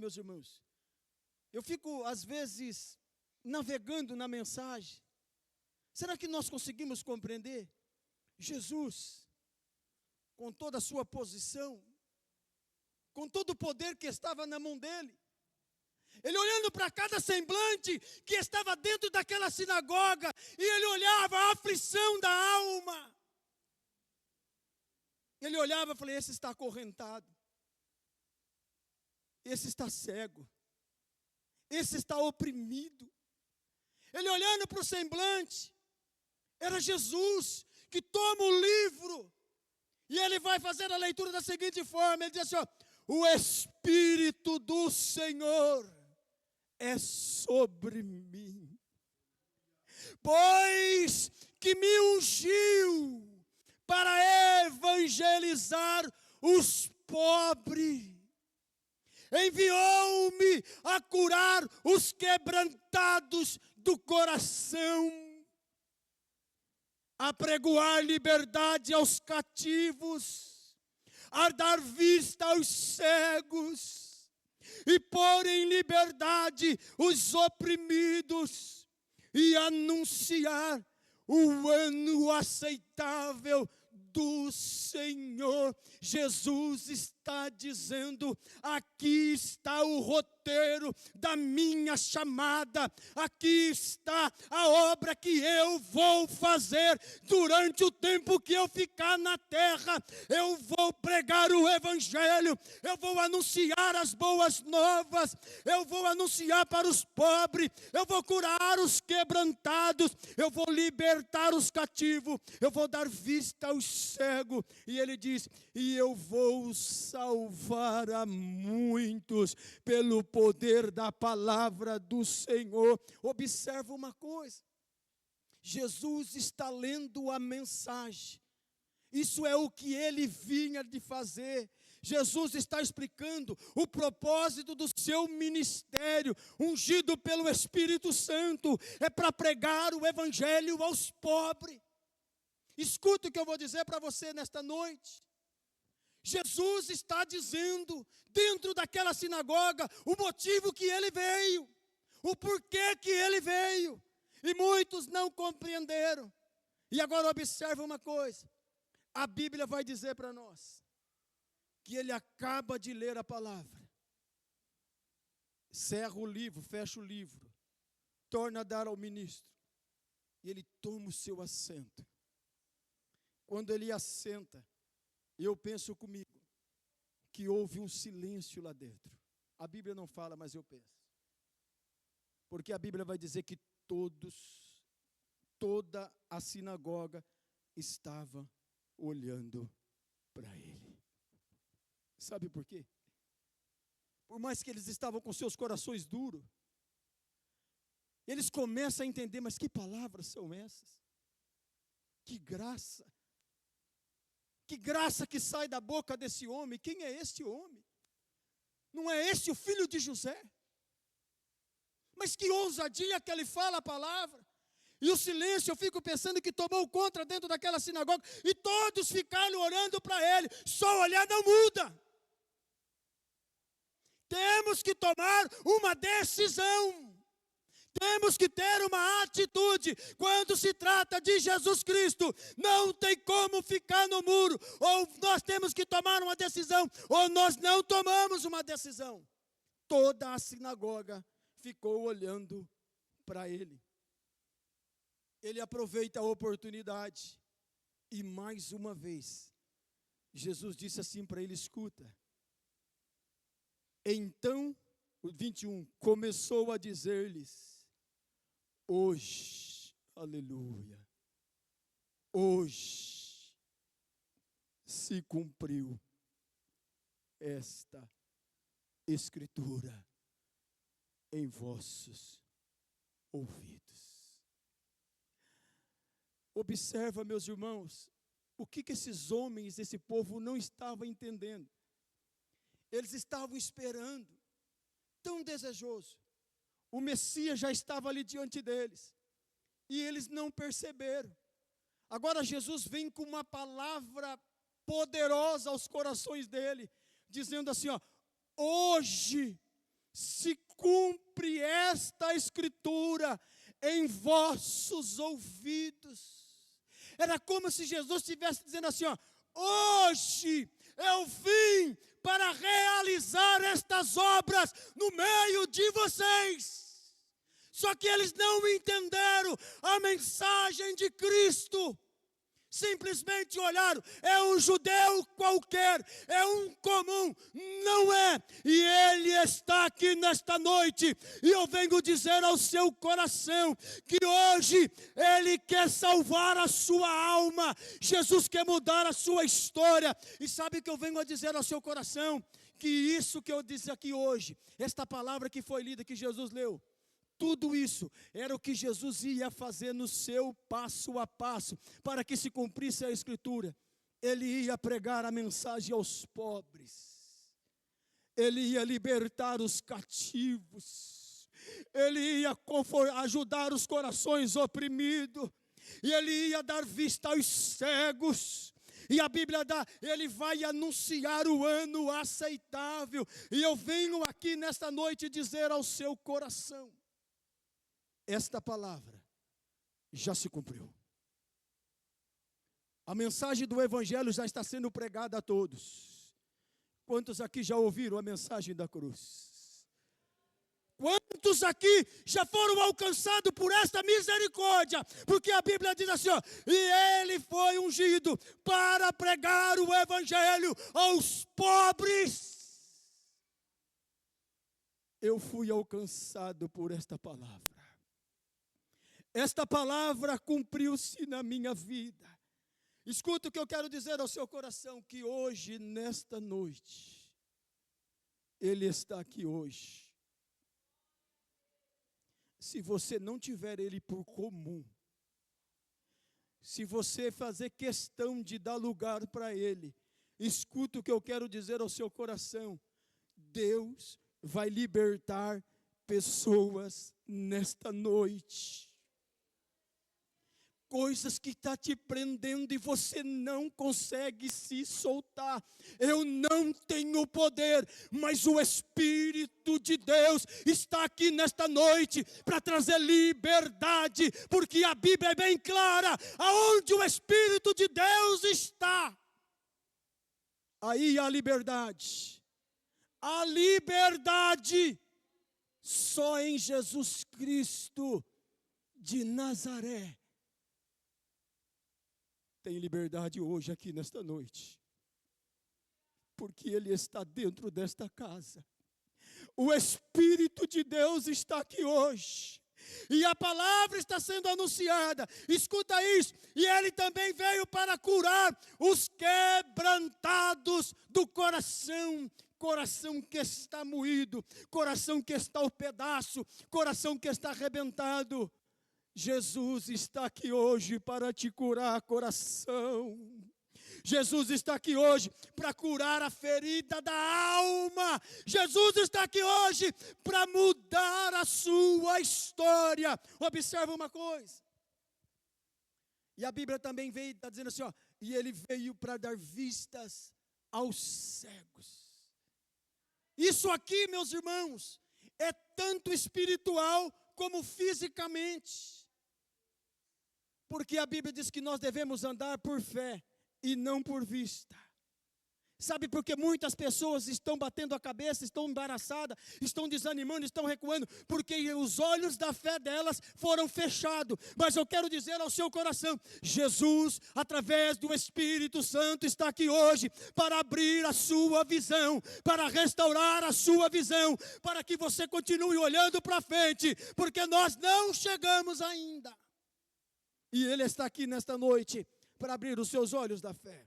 meus irmãos, eu fico, às vezes, navegando na mensagem. Será que nós conseguimos compreender? Jesus, com toda a sua posição, com todo o poder que estava na mão dele, ele olhando para cada semblante que estava dentro daquela sinagoga, e ele olhava a aflição da alma. Ele olhava e falei, esse está acorrentado, esse está cego, esse está oprimido. Ele olhando para o semblante, era Jesus que toma o livro, e ele vai fazer a leitura da seguinte forma, ele diz assim, ó, o Espírito do Senhor é sobre mim, pois que me ungiu para evangelizar os pobres, enviou-me a curar os quebrantados do coração, a pregoar liberdade aos cativos, a dar vista aos cegos, e pôr em liberdade os oprimidos, e anunciar o ano aceitável do Senhor. Jesus está dizendo, aqui está o roteiro da minha chamada, aqui está a obra que eu vou fazer durante o tempo que eu ficar na terra. Eu vou pregar o evangelho, eu vou anunciar as boas novas, eu vou anunciar para os pobres, eu vou curar os quebrantados, eu vou libertar os cativos, eu vou dar vista aos cegos. E ele diz, e eu vou salvar a muitos pelo poder da palavra do Senhor. Observa uma coisa, Jesus está lendo a mensagem, isso é o que ele vinha de fazer. Jesus está explicando o propósito do seu ministério, ungido pelo Espírito Santo, é para pregar o evangelho aos pobres. Escuta o que eu vou dizer para você nesta noite. Jesus está dizendo, dentro daquela sinagoga, o motivo que ele veio, o porquê que ele veio, e muitos não compreenderam. E agora observa uma coisa, a Bíblia vai dizer para nós, que ele acaba de ler a palavra, cerra o livro, fecha o livro, torna a dar ao ministro, e ele toma o seu assento. Quando ele assenta, eu penso comigo, que houve um silêncio lá dentro. A Bíblia não fala, mas eu penso. Porque a Bíblia vai dizer que toda a sinagoga estava olhando para ele. Sabe por quê? Por mais que eles estavam com seus corações duros, eles começam a entender, mas que palavras são essas? Que graça! Que graça que sai da boca desse homem. Quem é este homem? Não é esse o filho de José? Mas que ousadia que ele fala a palavra. E o silêncio, eu fico pensando que tomou conta dentro daquela sinagoga, e todos ficaram orando para ele. Só olhar não muda. Temos que tomar uma decisão. Temos que ter uma atitude. Quando se trata de Jesus Cristo, não tem como ficar no muro. Ou nós temos que tomar uma decisão, ou nós não tomamos uma decisão. Toda a sinagoga ficou olhando para ele. Ele aproveita a oportunidade. E mais uma vez, Jesus disse assim para ele, escuta. Então, o 21, começou a dizer-lhes, hoje, aleluia, hoje se cumpriu esta escritura em vossos ouvidos. Observa, meus irmãos, o que esses homens, esse povo não estavam entendendo. Eles estavam esperando, tão desejoso. O Messias já estava ali diante deles, e eles não perceberam. Agora Jesus vem com uma palavra poderosa aos corações dele, dizendo assim, ó, hoje se cumpre esta escritura em vossos ouvidos. Era como se Jesus estivesse dizendo assim, ó, hoje eu vim para realizar estas obras no meio de vocês. Só que eles não entenderam a mensagem de Cristo. Simplesmente olharam, é um judeu qualquer, é um comum, não é. E ele está aqui nesta noite, e eu venho dizer ao seu coração, que hoje ele quer salvar a sua alma, Jesus quer mudar a sua história. E sabe o que eu venho a dizer ao seu coração? Que isso que eu disse aqui hoje, esta palavra que foi lida, que Jesus leu, tudo isso era o que Jesus ia fazer no seu passo a passo, para que se cumprisse a Escritura. Ele ia pregar a mensagem aos pobres, ele ia libertar os cativos, ele ia ajudar os corações oprimidos, e ele ia dar vista aos cegos. E a Bíblia dá, ele vai anunciar o ano aceitável. E eu venho aqui nesta noite dizer ao seu coração, esta palavra já se cumpriu. A mensagem do Evangelho já está sendo pregada a todos. Quantos aqui já ouviram a mensagem da cruz? Quantos aqui já foram alcançados por esta misericórdia? Porque a Bíblia diz assim, ó, e ele foi ungido para pregar o Evangelho aos pobres. Eu fui alcançado por esta palavra. Esta palavra cumpriu-se na minha vida. Escuta o que eu quero dizer ao seu coração, que hoje, nesta noite, Ele está aqui hoje. Se você não tiver Ele por comum, se você fazer questão de dar lugar para Ele, escuta o que eu quero dizer ao seu coração, Deus vai libertar pessoas nesta noite. Coisas que estão te prendendo e você não consegue se soltar. Eu não tenho poder, mas o Espírito de Deus está aqui nesta noite para trazer liberdade, porque a Bíblia é bem clara, aonde o Espírito de Deus está, aí há liberdade. A liberdade só em Jesus Cristo de Nazaré. Tem liberdade hoje aqui nesta noite, porque Ele está dentro desta casa. O Espírito de Deus está aqui hoje, e a palavra está sendo anunciada. Escuta isso, e Ele também veio para curar os quebrantados do coração. Coração que está moído, coração que está ao pedaço, coração que está arrebentado. Jesus está aqui hoje para te curar coração. Jesus está aqui hoje para curar a ferida da alma. Jesus está aqui hoje para mudar a sua história. Observa uma coisa. E a Bíblia também veio, está dizendo assim, ó, e Ele veio para dar vistas aos cegos. Isso aqui, meus irmãos, é tanto espiritual como fisicamente. Porque a Bíblia diz que nós devemos andar por fé e não por vista. Sabe por que muitas pessoas estão batendo a cabeça, estão embaraçadas, estão desanimando, estão recuando? Porque os olhos da fé delas foram fechados. Mas eu quero dizer ao seu coração, Jesus, através do Espírito Santo, está aqui hoje para abrir a sua visão, para restaurar a sua visão, para que você continue olhando para frente, porque nós não chegamos ainda. E Ele está aqui nesta noite para abrir os seus olhos da fé.